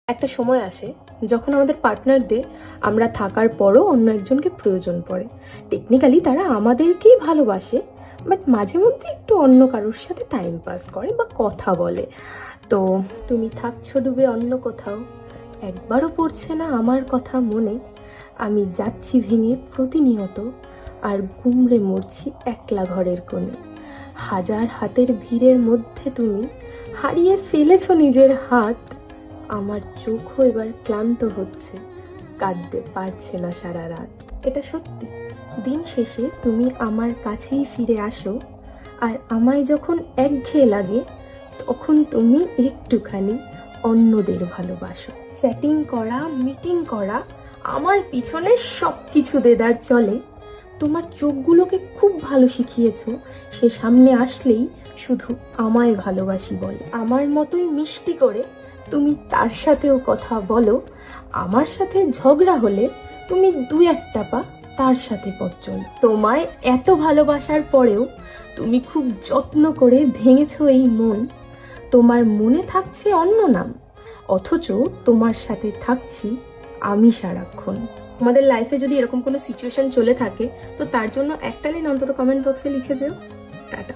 একটা সময় আসে যখন আমাদের পার্টনারদের আমরা থাকার পরও অন্য একজনকে প্রয়োজন পড়ে। টেকনিক্যালি তারা আমাদেরকেই ভালোবাসে, বাট মাঝে মধ্যে একটু অন্য কারোর সাথে টাইম পাস করে বা কথা বলে। তো তুমি থাকছো ডুবে অন্য কোথাও, একবারও পড়ছে না আমার কথা মনে। আমি যাচ্ছি ভেঙে প্রতিনিয়ত, আর গুমড়ে মরছি একলা ঘরের কোণে। হাজার হাতের ভিড়ের মধ্যে তুমি হারিয়ে ফেলেছো নিজের হাত। আমার চোখও এবার ক্লান্ত হচ্ছে, কাঁদতে পারছে না সারা রাত। এটা সত্যি, দিন শেষে তুমি আমার কাছেই ফিরে আসো, আর আমায় যখন একঘেয়ে লাগে তখন তুমি একটুখানি অন্যদের ভালোবাসো। চ্যাটিং করা, মিটিং করা, আমার পিছনে সবকিছু দেদার চলে। তোমার চোখগুলোকে খুব ভালো শিখিয়েছো, সে সামনে আসলেই শুধু আমায় ভালোবাসি বলে। আমার মতোই মিষ্টি করে তুমি তার সাথেও কথা বলো। আমার সাথে ঝগড়া হলে তুমি দু একটা পা তার সাথে পথ চলো। তোমায় এত ভালোবাসার পরেও তুমি খুব যত্ন করে ভেঙেছো এই মন। তোমার মনে থাকছে অন্য নাম, অথচ তোমার সাথে থাকছি আমি সারাক্ষণ। আমাদের লাইফে যদি এরকম কোনো সিচুয়েশন চলে থাকে, তো তার জন্য একটা লাইন অন্তত কমেন্ট বক্সে লিখে যেও। টাটা।